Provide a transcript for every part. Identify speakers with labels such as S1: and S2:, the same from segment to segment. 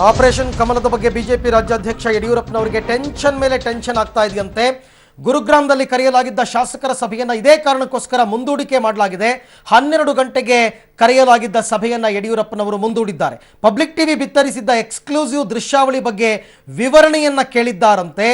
S1: Operation ಕಮಲದ ಬಗ್ಗೆ BJP ರಾಜ್ಯಾಧ್ಯಕ್ಷ ಯಡಿಯೂರಪ್ಪನವರಿಗೆ ಟೆನ್ಷನ್ ಮೇಲೆ ಟೆನ್ಷನ್ ಆಗ್ತಾ ಇದೆಯಂತೆ. ಗುರುಗ್ರಾಮದಲ್ಲಿ ಕರೆಯಲಾಗಿದ್ದ ಶಾಸಕರ ಸಭೆಯನ್ನು ಇದೇ ಕಾರಣಕ್ಕೋಸ್ಕರ ಮುಂದೂಡಿಕೆ ಮಾಡಲಾಗಿದೆ. 12 ಗಂಟೆಗೆ ಕರೆಯಲಾಗಿದ್ದ ಸಭೆಯನ್ನು ಯಡಿಯೂರಪ್ಪನವರು ಮುಂದೂಡಿದ್ದಾರೆ. ಪಬ್ಲಿಕ್ ಟಿವಿ ಬಿತ್ತರಿಸಿದ್ದ ಎಕ್ಸ್ಕ್ಲೂಸಿವ್ ದೃಶ್ಯಾವಳಿ ಬಗ್ಗೆ ವಿವರಣೆಯನ್ನ ಕೇಳಿದ್ದಾರಂತೆ.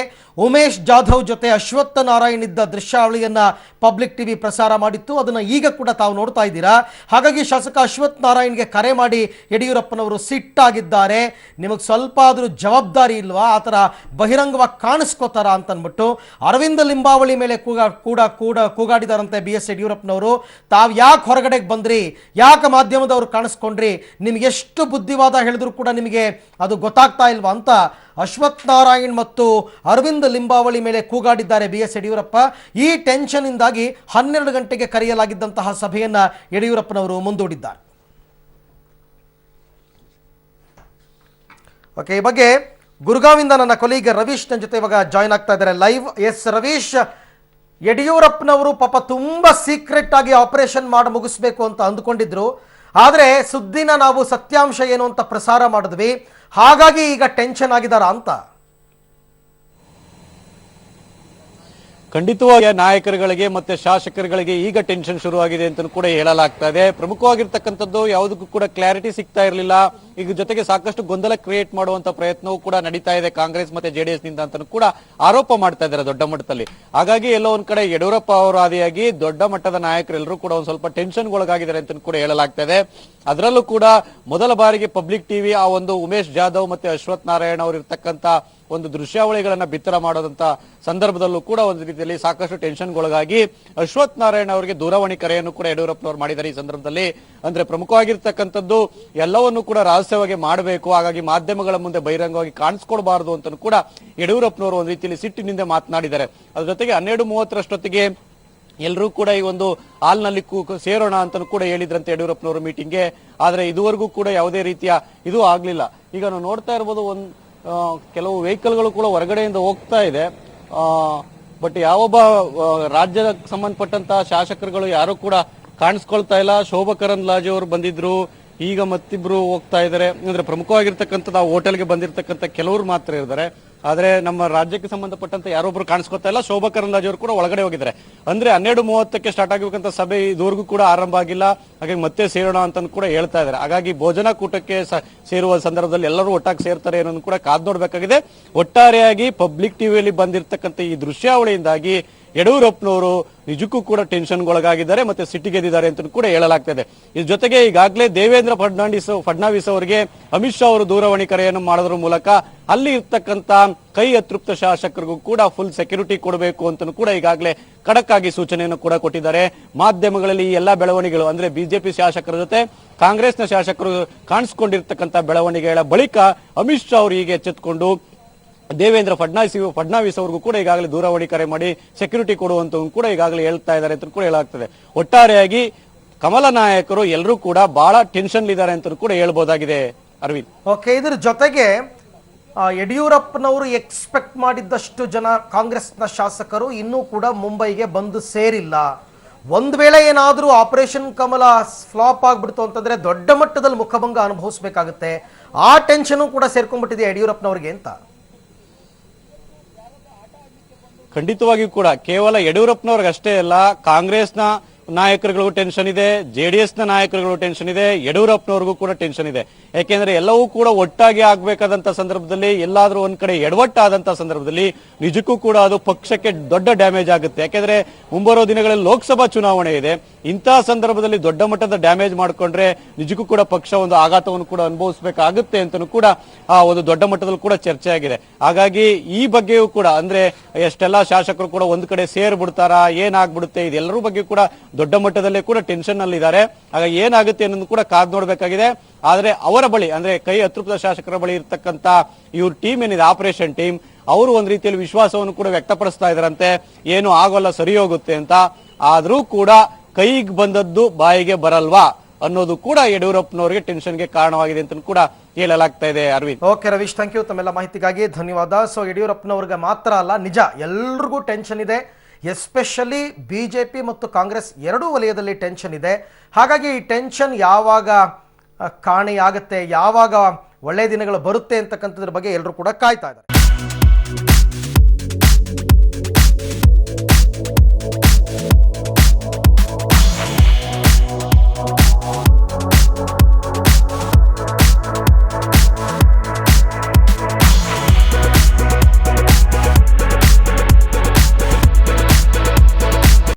S1: ಉಮೇಶ್ ಜಾಧವ್ ಜೊತೆ ಅಶ್ವತ್ಥ ನಾರಾಯಣ್ ಇದ್ದ ದೃಶ್ಯಾವಳಿಯನ್ನ ಪಬ್ಲಿಕ್ ಟಿವಿ ಪ್ರಸಾರ ಮಾಡಿತ್ತು. ಅದನ್ನು ಈಗ ಕೂಡ ತಾವು ನೋಡ್ತಾ ಇದ್ದೀರಾ. ಹಾಗಾಗಿ ಶಾಸಕ ಅಶ್ವತ್ಥ ನಾರಾಯಣ್ಗೆ ಕರೆ ಮಾಡಿ ಯಡಿಯೂರಪ್ಪನವರು ಸಿಟ್ಟಾಗಿದ್ದಾರೆ. ನಿಮಗೆ ಸ್ವಲ್ಪ ಆದರೂ ಜವಾಬ್ದಾರಿ ಇಲ್ವಾ, ಆ ಥರ ಬಹಿರಂಗವಾಗಿ ಕಾಣಿಸ್ಕೋತಾರ ಅಂತನ್ಬಿಟ್ಟು ಅರವಿಂದ ಲಿಂಬಾವಳಿ ಮೇಲೆ ಕೂಗಾಡಿದಾರಂತೆ ಬಿ ಎಸ್ ಯಡಿಯೂರಪ್ಪನವರು. ತಾವು ಯಾಕೆ ಹೊರಗಡೆಗೆ ಬಂದ್ರಿ, ಯಾಕೆ ಮಾಧ್ಯಮದವರು ಕಾಣಿಸ್ಕೊಂಡ್ರಿ, ನಿಮ್ಗೆ ಎಷ್ಟು ಬುದ್ಧಿವಾದ ಹೇಳಿದ್ರು ಕೂಡ ನಿಮಗೆ ಅದು ಗೊತ್ತಾಗ್ತಾ ಇಲ್ವಾ ಅಂತ ಅಶ್ವತ್ಥ ನಾರಾಯಣ್ ಮತ್ತು ಅರವಿಂದ ಲಿಂಬಾವಳಿ ಮೇಲೆ ಕೂಗಾಡಿದ್ದಾರೆ ಬಿ ಎಸ್ ಯಡಿಯೂರಪ್ಪ. ಈ ಟೆನ್ಷನ್ ಇಂದಾಗಿ 12 ಗಂಟೆಗೆ ಕರೆಯಲಾಗಿದ್ದಂತಹ ಸಭೆಯನ್ನ ಯಡಿಯೂರಪ್ಪನವರು ಮುಂದೂಡಿದ್ದಾರೆ. ಓಕೆ, ಈ ಬಗ್ಗೆ ಗುರುಗಾವಿಂದ ನನ್ನ ಕೊಲೀಗ ರವೀಶ್ ನನ್ನ ಜೊತೆ ಇವಾಗ ಜಾಯ್ನ್ ಆಗ್ತಾ ಇದ್ದಾರೆ ಲೈವ್. ಎಸ್ ರವೀಶ್, ಯಡಿಯೂರಪ್ಪನವರು ಪಾಪ ತುಂಬಾ ಸೀಕ್ರೆಟ್ ಆಗಿ ಆಪರೇಷನ್ ಮಾಡಿ ಮುಗಿಸ್ಬೇಕು ಅಂತ ಅಂದ್ಕೊಂಡಿದ್ರು. ಆದರೆ ಸುದ್ದಿನ ನಾವು ಸತ್ಯಾಂಶ ಏನು ಅಂತ ಪ್ರಸಾರ ಮಾಡಿದ್ವಿ, ಹಾಗಾಗಿ ಈಗ ಟೆನ್ಷನ್ ಆಗಿದಾರ ಅಂತ?
S2: ಖಂಡಿತವಾಗಿ ನಾಯಕರುಗಳಿಗೆ ಮತ್ತೆ ಶಾಸಕರುಗಳಿಗೆ ಈಗ ಟೆನ್ಷನ್ ಶುರುವಾಗಿದೆ ಅಂತ ಕೂಡ ಹೇಳಲಾಗ್ತಾ ಇದೆ. ಪ್ರಮುಖವಾಗಿರ್ತಕ್ಕಂಥದ್ದು ಯಾವುದಕ್ಕೂ ಕೂಡ ಕ್ಲಾರಿಟಿ ಸಿಗ್ತಾ ಇರಲಿಲ್ಲ. ಈಗ ಜೊತೆಗೆ ಸಾಕಷ್ಟು ಗೊಂದಲ ಕ್ರಿಯೇಟ್ ಮಾಡುವಂತ ಪ್ರಯತ್ನವೂ ಕೂಡ ನಡೀತಾ ಇದೆ ಕಾಂಗ್ರೆಸ್ ಮತ್ತೆ ಜೆಡಿಎಸ್ ನಿಂದ ಅಂತ ಕೂಡ ಆರೋಪ ಮಾಡ್ತಾ ಇದ್ದಾರೆ ದೊಡ್ಡ ಮಟ್ಟದಲ್ಲಿ. ಹಾಗಾಗಿ ಎಲ್ಲೋ ಒಂದ್ ಕಡೆ ಯಡಿಯೂರಪ್ಪ ಅವರ ಆದಿಯಾಗಿ ದೊಡ್ಡ ಮಟ್ಟದ ನಾಯಕರೆಲ್ಲರೂ ಕೂಡ ಒಂದ್ ಸ್ವಲ್ಪ ಟೆನ್ಷನ್ ಒಳಗಾಗಿದ್ದಾರೆ ಅಂತ ಕೂಡ ಹೇಳಲಾಗ್ತಾ ಇದೆ. ಅದರಲ್ಲೂ ಕೂಡ ಮೊದಲ ಬಾರಿಗೆ ಪಬ್ಲಿಕ್ ಟಿವಿ ಆ ಒಂದು ಉಮೇಶ್ ಜಾಧವ್ ಮತ್ತೆ ಅಶ್ವತ್ಥ ನಾರಾಯಣ್ ಅವರು ಇರ್ತಕ್ಕಂಥ ಒಂದು ದೃಶ್ಯಾವಳಿಗಳನ್ನ ಬಿತ್ತರ ಮಾಡೋದಂತ ಸಂದರ್ಭದಲ್ಲೂ ಕೂಡ ಒಂದು ರೀತಿಯಲ್ಲಿ ಸಾಕಷ್ಟು ಟೆನ್ಷನ್ಗೊಳಗಾಗಿ ಅಶ್ವತ್ಥ ನಾರಾಯಣ್ ಅವರಿಗೆ ದೂರವಾಣಿ ಕರೆಯನ್ನು ಕೂಡ ಯಡಿಯೂರಪ್ಪನವರು ಮಾಡಿದ್ದಾರೆ. ಈ ಸಂದರ್ಭದಲ್ಲಿ ಅಂದ್ರೆ ಪ್ರಮುಖವಾಗಿರ್ತಕ್ಕಂಥದ್ದು ಎಲ್ಲವನ್ನು ಕೂಡ ರಹಸ್ಯವಾಗಿ ಮಾಡಬೇಕು, ಹಾಗಾಗಿ ಮಾಧ್ಯಮಗಳ ಮುಂದೆ ಬಹಿರಂಗವಾಗಿ ಕಾಣಿಸ್ಕೊಡ್ಬಾರ್ದು ಅಂತ ಕೂಡ ಯಡಿಯೂರಪ್ಪನವರು ಒಂದು ರೀತಿಯಲ್ಲಿ ಸಿಟ್ಟಿನಿಂದ ಮಾತನಾಡಿದ್ದಾರೆ. ಅದ್ರ ಜೊತೆಗೆ 12:30 ಎಲ್ಲರೂ ಕೂಡ ಈ ಒಂದು ಹಾಲ್ನಲ್ಲಿ ಸೇರೋಣ ಅಂತ ಕೂಡ ಹೇಳಿದ್ರಂತೆ ಯಡಿಯೂರಪ್ಪನವರು ಮೀಟಿಂಗ್ಗೆ. ಆದ್ರೆ ಇದುವರೆಗೂ ಕೂಡ ಯಾವುದೇ ರೀತಿಯ ಇದು ಆಗ್ಲಿಲ್ಲ. ಈಗ ನಾವು ನೋಡ್ತಾ ಇರ್ಬೋದು, ಕೆಲವು ವೆಹಿಕಲ್ಗಳು ಕೂಡ ಹೊರಗಡೆಯಿಂದ ಹೋಗ್ತಾ ಇದೆ. ಬಟ್ ಯಾವೊಬ್ಬ ರಾಜ್ಯದ ಸಂಬಂಧಪಟ್ಟಂತಹ ಶಾಸಕರುಗಳು ಯಾರು ಕೂಡ ಕಾಣಿಸ್ಕೊಳ್ತಾ ಇಲ್ಲ. ಶೋಭಾ ಕರಂದ್ಲಾಜೆ ಅವರು ಬಂದಿದ್ರು, ಈಗ ಮತ್ತಿಬ್ರು ಹೋಗ್ತಾ ಇದ್ದಾರೆ. ಅಂದ್ರೆ ಪ್ರಮುಖವಾಗಿರ್ತಕ್ಕಂಥದ್ದು ಆ ಹೋಟೆಲ್ಗೆ ಬಂದಿರತಕ್ಕಂಥ ಕೆಲವರು ಮಾತ್ರ ಇದ್ದಾರೆ. ಆದ್ರೆ ನಮ್ಮ ರಾಜ್ಯಕ್ಕೆ ಸಂಬಂಧಪಟ್ಟಂತ ಯಾರೊಬ್ರು ಕಾಣಿಸ್ಕೊತಾ ಇಲ್ಲ. ಶೋಭಾ ಕರಂದ್ಲಾಜೆ ಅವರು ಕೂಡ ಒಳಗಡೆ ಹೋಗಿದ್ದಾರೆ. ಅಂದ್ರೆ 12:30 ಸ್ಟಾರ್ಟ್ ಆಗಬೇಕಂತ ಸಭೆ ಇದುವರೆಗೂ ಕೂಡ ಆರಂಭ ಆಗಿಲ್ಲ. ಹಾಗಾಗಿ ಮತ್ತೆ ಸೇರೋಣ ಅಂತ ಕೂಡ ಹೇಳ್ತಾ ಇದ್ದಾರೆ. ಹಾಗಾಗಿ ಭೋಜನಾ ಕೂಟಕ್ಕೆ ಸೇರುವ ಸಂದರ್ಭದಲ್ಲಿ ಎಲ್ಲರೂ ಒಟ್ಟಾಗಿ ಸೇರ್ತಾರೆ ಅನ್ನೋದು ಕೂಡ ಕಾದ್ ನೋಡ್ಬೇಕಾಗಿದೆ. ಒಟ್ಟಾರೆಯಾಗಿ ಪಬ್ಲಿಕ್ ಟಿವಿಯಲ್ಲಿ ಬಂದಿರತಕ್ಕಂಥ ಈ ದೃಶ್ಯಾವಳಿಯಿಂದಾಗಿ ಯಡಿಯೂರಪ್ಪನವರು ನಿಜಕ್ಕೂ ಕೂಡ ಟೆನ್ಷನ್ಗೊಳಗಾಗಿದ್ದಾರೆ ಮತ್ತೆ ಸಿಟ್ಟಿಗೆದ್ದಿದ್ದಾರೆ ಅಂತ ಕೂಡ ಹೇಳಲಾಗ್ತದೆ. ಇದ್ರ ಜೊತೆಗೆ ಈಗಾಗಲೇ ದೇವೇಂದ್ರ ಫಡ್ನವೀಸ್ ಅವರಿಗೆ ಅಮಿತ್ ಶಾ ಅವರು ದೂರವಾಣಿ ಕರೆಯನ್ನು ಮಾಡೋದ್ರ ಮೂಲಕ ಅಲ್ಲಿ ಇರ್ತಕ್ಕಂಥ ಕೈ ಅತೃಪ್ತ ಶಾಸಕರಿಗೂ ಕೂಡ ಫುಲ್ ಸೆಕ್ಯೂರಿಟಿ ಕೊಡಬೇಕು ಅಂತ ಕೂಡ ಈಗಾಗಲೇ ಖಡಕ್ ಆಗಿ ಸೂಚನೆಯನ್ನು ಕೂಡ ಕೊಟ್ಟಿದ್ದಾರೆ. ಮಾಧ್ಯಮಗಳಲ್ಲಿ ಈ ಎಲ್ಲಾ ಬೆಳವಣಿಗೆಗಳು ಅಂದ್ರೆ ಬಿಜೆಪಿ ಶಾಸಕರ ಜೊತೆ ಕಾಂಗ್ರೆಸ್ನ ಶಾಸಕರು ಕಾಣಿಸ್ಕೊಂಡಿರ್ತಕ್ಕಂಥ ಬೆಳವಣಿಗೆಗಳ ಬಳಿಕ ಅಮಿತ್ ಶಾ ಅವರು ಹೀಗೆ ಎಚ್ಚೆತ್ತುಕೊಂಡು ದೇವೇಂದ್ರ ಫಡ್ನವೀಸ್ ಅವ್ರಿಗೂ ಕೂಡ ಈಗಾಗಲೇ ದೂರವಾಣಿ ಕರೆ ಮಾಡಿ ಸೆಕ್ಯೂರಿಟಿ ಕೊಡುವಂತ ಕೂಡ ಈಗಾಗಲೇ ಹೇಳ್ತಾ ಇದ್ದಾರೆ ಅಂತ ಕೂಡ ಹೇಳಲಾಗ್ತದೆ. ಒಟ್ಟಾರೆಯಾಗಿ ಕಮಲ ನಾಯಕರು ಎಲ್ಲರೂ ಕೂಡ ಬಹಳ ಟೆನ್ಷನ್ ಇದ್ದಾರೆ ಅಂತ ಕೂಡ ಹೇಳ್ಬೋದಾಗಿದೆ. ಅರವಿಂದ್,
S1: ಓಕೆ, ಇದ್ರ ಜೊತೆಗೆ ಯಡಿಯೂರಪ್ಪನವರು ಎಕ್ಸ್ಪೆಕ್ಟ್ ಮಾಡಿದ್ದಷ್ಟು ಜನ ಕಾಂಗ್ರೆಸ್ನ ಶಾಸಕರು ಇನ್ನೂ ಕೂಡ ಮುಂಬೈಗೆ ಬಂದು ಸೇರಿಲ್ಲ. ಒಂದ್ ವೇಳೆ ಏನಾದ್ರೂ ಆಪರೇಷನ್ ಕಮಲ ಫ್ಲಾಪ್ ಆಗ್ಬಿಡ್ತು ಅಂತಂದ್ರೆ ದೊಡ್ಡ ಮಟ್ಟದಲ್ಲಿ ಮುಖಭಂಗ ಅನುಭವಿಸಬೇಕಾಗುತ್ತೆ. ಆ ಟೆನ್ಷನ್ ಕೂಡ ಸೇರ್ಕೊಂಡ್ಬಿಟ್ಟಿದೆ ಯಡಿಯೂರಪ್ಪನವರಿಗೆ ಅಂತ.
S2: ಖಂಡಿತವಾಗಿಯೂ ಕೂಡ ಕೇವಲ ಯಡಿಯೂರಪ್ಪನವ್ರಿಗೆ ಅಷ್ಟೇ ಅಲ್ಲ, ಕಾಂಗ್ರೆಸ್ನ ನಾಯಕರುಗಳಿಗೂ ಟೆನ್ಷನ್ ಇದೆ, ಜೆಡಿಎಸ್ ನ ನಾಯಕರುಗಳು ಟೆನ್ಷನ್ ಇದೆ, ಯಡಿಯೂರಪ್ಪನವ್ರಿಗೂ ಕೂಡ ಟೆನ್ಷನ್ ಇದೆ. ಯಾಕೆಂದ್ರೆ ಎಲ್ಲವೂ ಕೂಡ ಒಟ್ಟಾಗಿ ಆಗ್ಬೇಕಾದಂತ ಸಂದರ್ಭದಲ್ಲಿ ಎಲ್ಲಾದ್ರೂ ಒಂದ್ ಕಡೆ ಎಡವಟ್ಟಾದಂತ ಸಂದರ್ಭದಲ್ಲಿ ನಿಜಕ್ಕೂ ಕೂಡ ಅದು ಪಕ್ಷಕ್ಕೆ ದೊಡ್ಡ ಡ್ಯಾಮೇಜ್ ಆಗುತ್ತೆ. ಯಾಕೆಂದ್ರೆ ಮುಂಬರುವ ದಿನಗಳಲ್ಲಿ ಲೋಕಸಭಾ ಚುನಾವಣೆ ಇದೆ. ಇಂತಹ ಸಂದರ್ಭದಲ್ಲಿ ದೊಡ್ಡ ಮಟ್ಟದ ಡ್ಯಾಮೇಜ್ ಮಾಡ್ಕೊಂಡ್ರೆ ನಿಜಕ್ಕೂ ಕೂಡ ಪಕ್ಷ ಒಂದು ಆಘಾತವನ್ನು ಕೂಡ ಅನುಭವಿಸಬೇಕಾಗುತ್ತೆ ಅಂತಲೂ ಕೂಡ ಆ ಒಂದು ದೊಡ್ಡ ಮಟ್ಟದಲ್ಲಿ ಕೂಡ ಚರ್ಚೆ ಆಗಿದೆ. ಹಾಗಾಗಿ ಈ ಬಗ್ಗೆಯೂ ಕೂಡ ಅಂದ್ರೆ ಎಷ್ಟೆಲ್ಲಾ ಶಾಸಕರು ಕೂಡ ಒಂದ್ ಕಡೆ ಸೇರ್ಬಿಡ್ತಾರಾ, ಏನಾಗ್ಬಿಡುತ್ತೆ, ಇದೆಲ್ಲರ ಬಗ್ಗೆ ಕೂಡ ದೊಡ್ಡ ಮಟ್ಟದಲ್ಲೇ ಕೂಡ ಟೆನ್ಷನ್ ಅಲ್ಲಿ ಇದ್ದಾರೆ. ಹಾಗಾಗಿ ಏನಾಗುತ್ತೆ ಅನ್ನೋದು ಕೂಡ ಕಾದ್ ನೋಡ್ಬೇಕಾಗಿದೆ. ಆದ್ರೆ ಅವರ ಬಳಿ ಅಂದ್ರೆ ಕೈ ಅತೃಪ್ತ ಶಾಸಕರ ಬಳಿ ಇರ್ತಕ್ಕಂಥ ಇವ್ರ ಟೀಮ್ ಏನಿದೆ, ಆಪರೇಷನ್ ಟೀಮ್, ಅವರು ಒಂದ್ ರೀತಿಯಲ್ಲಿ ವಿಶ್ವಾಸವನ್ನು ಕೂಡ ವ್ಯಕ್ತಪಡಿಸ್ತಾ ಇದಾರಂತೆ, ಏನು ಆಗೋಲ್ಲ, ಸರಿ ಹೋಗುತ್ತೆ ಅಂತ. ಆದ್ರೂ ಕೂಡ ಕೈಗೆ ಬಂದದ್ದು ಬಾಯಿಗೆ ಬರಲ್ವಾ ಅನ್ನೋದು ಕೂಡ ಯಡಿಯೂರಪ್ಪನವರಿಗೆ ಟೆನ್ಷನ್ಗೆ ಕಾರಣವಾಗಿದೆ ಅಂತ ಕೂಡ ಹೇಳಲಾಗ್ತಾ ಇದೆ. Arvind,
S1: okay Ravish, thank you, ತಮ್ಮೆಲ್ಲ ಮಾಹಿತಿಗಾಗಿ ಧನ್ಯವಾದ. ಸೊ ಯಡಿಯೂರಪ್ಪನವ್ರಿಗೆ ಮಾತ್ರ ಅಲ್ಲ, ನಿಜ ಎಲ್ರಿಗೂ ಟೆನ್ಷನ್ ಇದೆ. ಎಸ್ಪೆಷಲಿ ಬಿಜೆಪಿ ಮತ್ತು ಕಾಂಗ್ರೆಸ್ ಎರಡೂ ವಲಯದಲ್ಲಿ ಟೆನ್ಷನ್ ಇದೆ. ಹಾಗಾಗಿ ಈ ಟೆನ್ಷನ್ ಯಾವಾಗ ಕಾಣೆಯಾಗುತ್ತೆ, ಯಾವಾಗ ಒಳ್ಳೆಯ ದಿನಗಳು ಬರುತ್ತೆ ಅಂತಕ್ಕಂಥದ್ರ ಬಗ್ಗೆ ಎಲ್ಲರೂ ಕೂಡ ಕಾಯ್ತಾ ಇದ್ದಾರೆ.